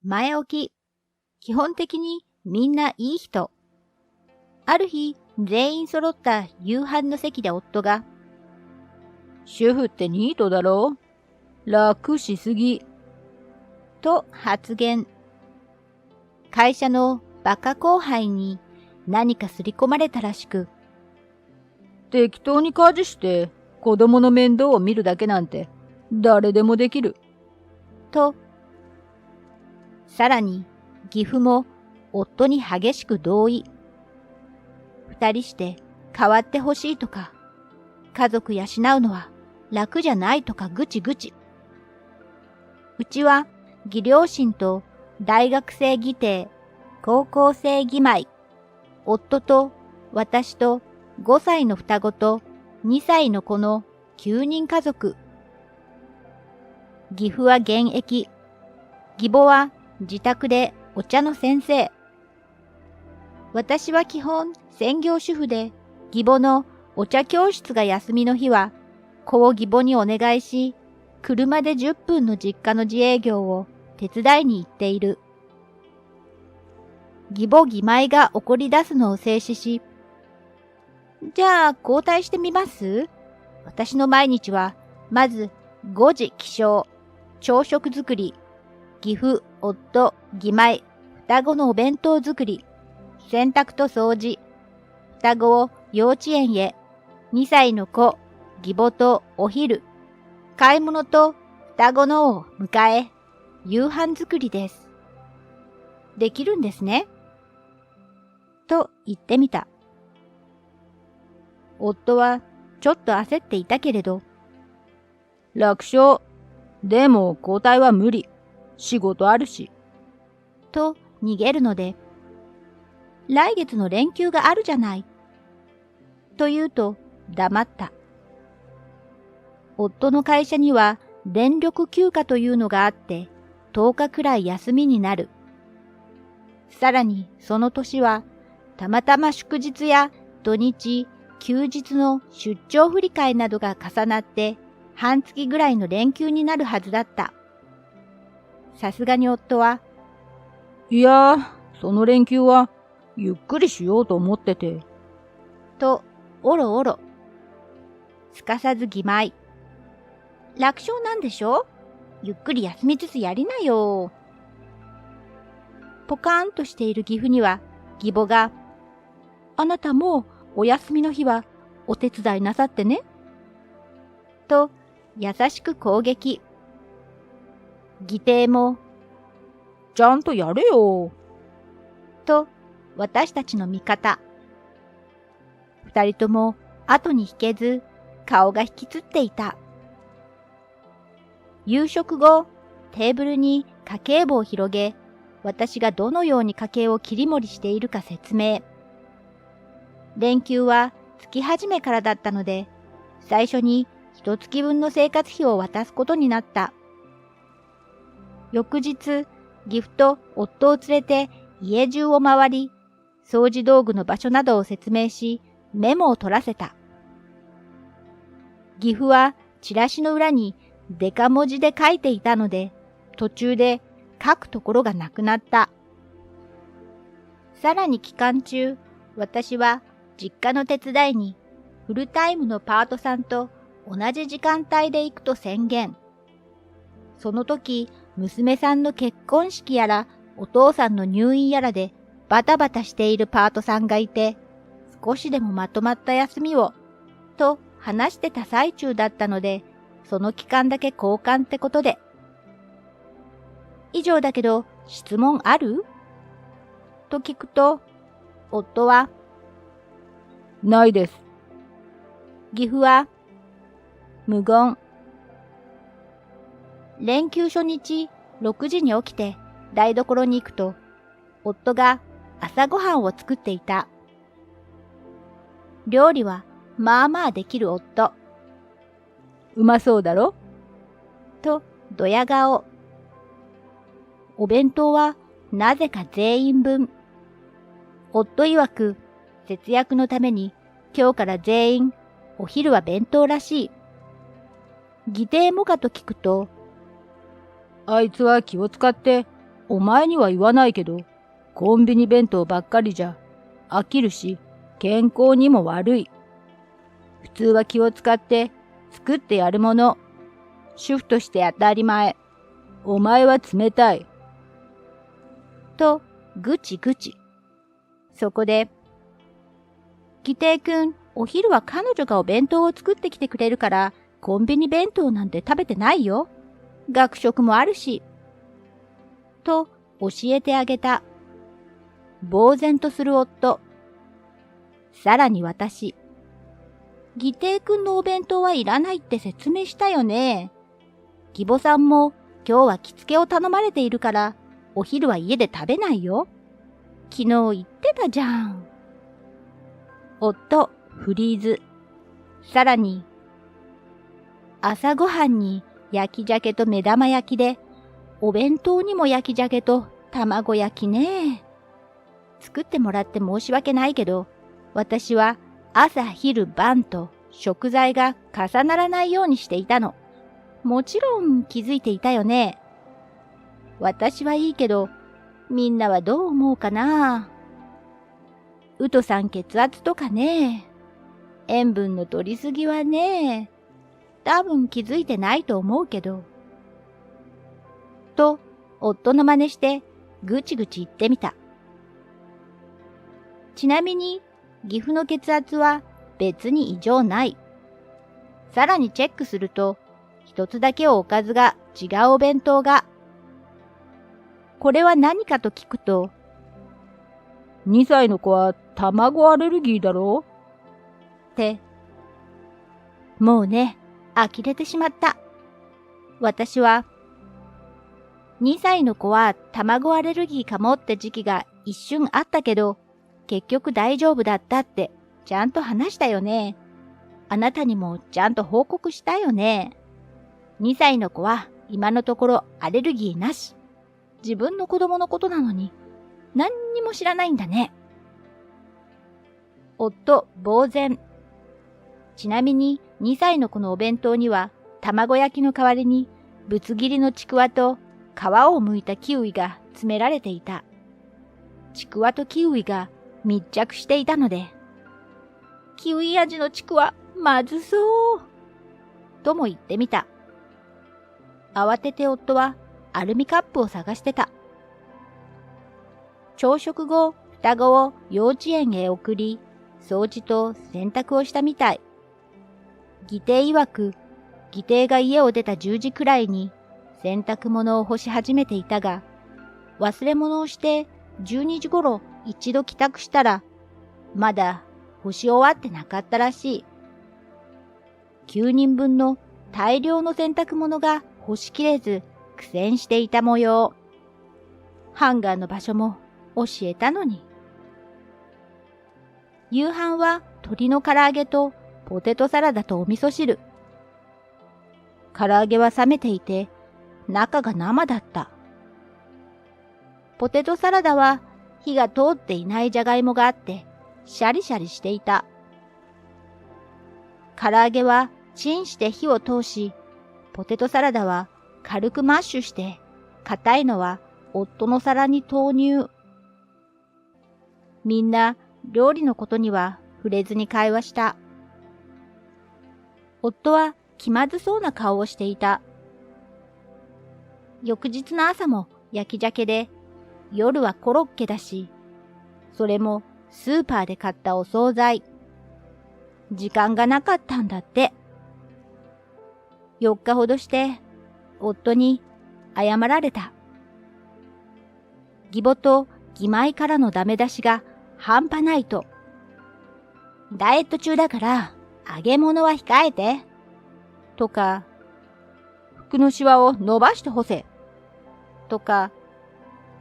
前置き。基本的にみんないい人。ある日、全員揃った夕飯の席で夫が、主婦ってニートだろ？楽しすぎ。と発言。会社のバカ後輩に何かすり込まれたらしく、適当に家事して子供の面倒を見るだけなんて誰でもできる。と、さらに義父も夫に激しく同意。二人して変わってほしいとか、家族養うのは楽じゃないとかぐちぐち。うちは義両親と大学生義弟、高校生義妹、夫と私と5歳の双子と2歳の子の9人家族。義父は現役、義母は自宅でお茶の先生。私は基本専業主婦で、義母のお茶教室が休みの日は、子を義母にお願いし、車で10分の実家の自営業を手伝いに行っている。義母義妹が怒り出すのを制止し、じゃあ交代してみます？私の毎日は、まず5時起床、朝食作り、義父、夫、義妹、双子のお弁当作り、洗濯と掃除、双子を幼稚園へ、2歳の子、義母とお昼、買い物と双子のを迎え、夕飯作りです。できるんですね。と言ってみた。夫はちょっと焦っていたけれど、楽勝。でも交代は無理。仕事あるし。と逃げるので、来月の連休があるじゃない。と言うと黙った。夫の会社には電力休暇というのがあって、10日くらい休みになる。さらにその年は、たまたま祝日や土日、休日の出張振り替えなどが重なって半月ぐらいの連休になるはずだった。さすがに夫は、いやー、その連休はゆっくりしようと思ってて。と、おろおろ。すかさず義妹。楽勝なんでしょ？ゆっくり休みつつやりなよ。ポカーンとしている義父には、義母が、あなたもお休みの日はお手伝いなさってね。と、優しく攻撃。義弟も、ちゃんとやれよ。と、私たちの味方。二人とも後に引けず、顔が引きつっていた。夕食後、テーブルに家計簿を広げ、私がどのように家計を切り盛りしているか説明。連休は月始めからだったので、最初に一月分の生活費を渡すことになった。翌日、義父と夫を連れて家中を回り、掃除道具の場所などを説明し、メモを取らせた。義父はチラシの裏にデカ文字で書いていたので、途中で書くところがなくなった。さらに期間中、私は実家の手伝いにフルタイムのパートさんと同じ時間帯で行くと宣言。その時、娘さんの結婚式やらお父さんの入院やらでバタバタしているパートさんがいて、少しでもまとまった休みを、と話してた最中だったので、その期間だけ交換ってことで。以上だけど、質問ある？と聞くと、夫は、ないです。義父は、無言。連休初日、6時に起きて台所に行くと、夫が朝ごはんを作っていた。料理はまあまあできる夫。うまそうだろ？と、ドヤ顔。お弁当はなぜか全員分。夫曰く、節約のために今日から全員お昼は弁当らしい。義弟もかと聞くと、あいつは気を使ってお前には言わないけど、コンビニ弁当ばっかりじゃ飽きるし、健康にも悪い。普通は気を使って作ってやるもの。主婦として当たり前。お前は冷たい。と、ぐちぐち。そこで、義弟くん、お昼は彼女がお弁当を作ってきてくれるから、コンビニ弁当なんて食べてないよ。学食もあるし。と、教えてあげた。呆然とする夫。さらに私。義弟くんのお弁当はいらないって説明したよね。義母さんも今日は着付けを頼まれているから、お昼は家で食べないよ。昨日言ってたじゃん。夫、フリーズ。さらに、朝ごはんに焼き鮭と目玉焼きで、お弁当にも焼き鮭と卵焼きね。作ってもらって申し訳ないけど、私は朝昼晩と食材が重ならないようにしていたの。もちろん気づいていたよね。私はいいけど、みんなはどう思うかな。うとさん血圧とかね。塩分の摂りすぎはね。多分気づいてないと思うけど。と、夫の真似してぐちぐち言ってみた。ちなみに、岐阜の血圧は別に異常ない。さらにチェックすると、一つだけおかずが違うお弁当が。これは何かと聞くと、2歳の子は卵アレルギーだろって。もうね、呆れてしまった。私は、2歳の子は卵アレルギーかもって時期が一瞬あったけど、結局大丈夫だったってちゃんと話したよね。あなたにもちゃんと報告したよね。2歳の子は今のところアレルギーなし。自分の子供のことなのに何にも知らないんだね。夫、呆然。ちなみに2歳の子のお弁当には卵焼きの代わりにぶつ切りのちくわと皮を剥いたキウイが詰められていた。ちくわとキウイが密着していたので、キウイ味のちくわまずそうとも言ってみた。慌てて夫はアルミカップを探してた。朝食後、双子を幼稚園へ送り、掃除と洗濯をしたみたい。義弟曰く、義弟が家を出た10時くらいに洗濯物を干し始めていたが、忘れ物をして12時頃一度帰宅したら、まだ干し終わってなかったらしい。9人分の大量の洗濯物が干しきれず苦戦していた模様。ハンガーの場所も教えたのに。夕飯は鶏の唐揚げとポテトサラダとお味噌汁。唐揚げは冷めていて中が生だった。ポテトサラダは火が通っていないじゃがいもがあってシャリシャリしていた。唐揚げはチンして火を通し、ポテトサラダは軽くマッシュして、硬いのは夫の皿に投入。みんな料理のことには触れずに会話した。夫は気まずそうな顔をしていた。翌日の朝も焼き鮭で、夜はコロッケだし、それもスーパーで買ったお惣菜。時間がなかったんだって。4日ほどして、夫に謝られた。義母と義妹からのダメ出しが半端ないと。ダイエット中だから揚げ物は控えて。とか、服のシワを伸ばして干せ。とか、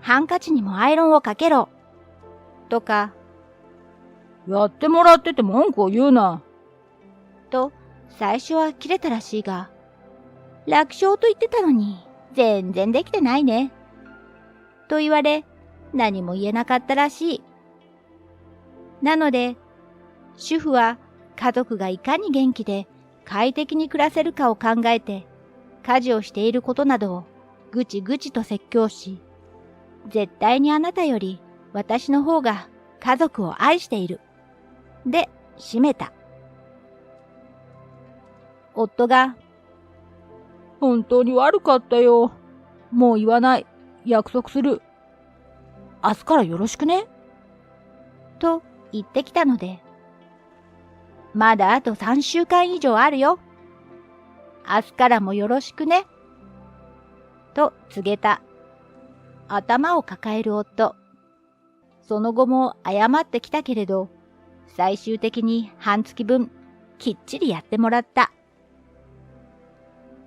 ハンカチにもアイロンをかけろ。とか、やってもらってて文句を言うな。と、最初は切れたらしいが、楽勝と言ってたのに、全然できてないね。と言われ、何も言えなかったらしい。なので、主婦は家族がいかに元気で快適に暮らせるかを考えて、家事をしていることなどをぐちぐちと説教し、絶対にあなたより私の方が家族を愛している。で、締めた。夫が、本当に悪かったよ。もう言わない。約束する。明日からよろしくね。と言ってきたので、まだあと3週間以上あるよ。明日からもよろしくね。と告げた。頭を抱える夫。その後も謝ってきたけれど、最終的に半月分きっちりやってもらった。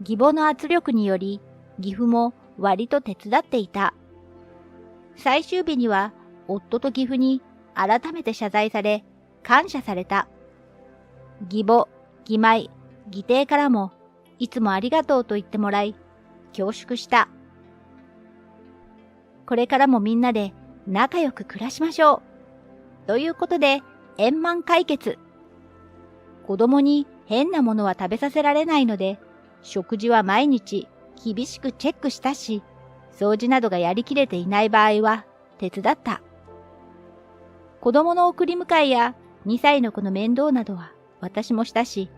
義母の圧力により、義父も割と手伝っていた。最終日には夫と義父に改めて謝罪され、感謝された。義母、義妹、義弟からもいつもありがとうと言ってもらい、恐縮した。これからもみんなで仲良く暮らしましょう。ということで、円満解決。子供に変なものは食べさせられないので、食事は毎日厳しくチェックしたし、掃除などがやりきれていない場合は手伝った。子供の送り迎えや2歳の子の面倒などは私もしたし、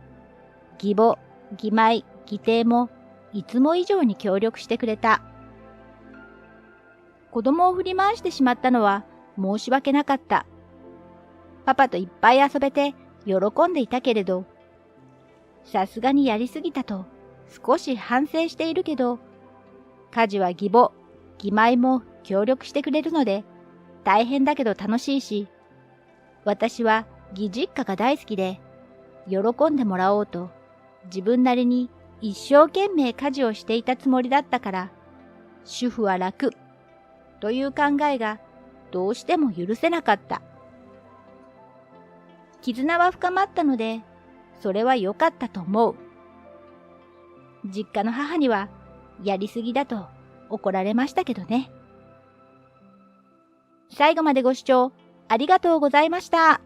義母、義妹、義弟もいつも以上に協力してくれた。子供を振り回してしまったのは申し訳なかった。パパといっぱい遊べて喜んでいたけれど、さすがにやりすぎたと少し反省しているけど、家事は義母、義妹も協力してくれるので、大変だけど楽しいし、私は義実家が大好きで、喜んでもらおうと、自分なりに一生懸命家事をしていたつもりだったから、主婦は楽、という考えがどうしても許せなかった。絆は深まったので、それは良かったと思う。実家の母には、やりすぎだと怒られましたけどね。最後までご視聴ありがとうございました。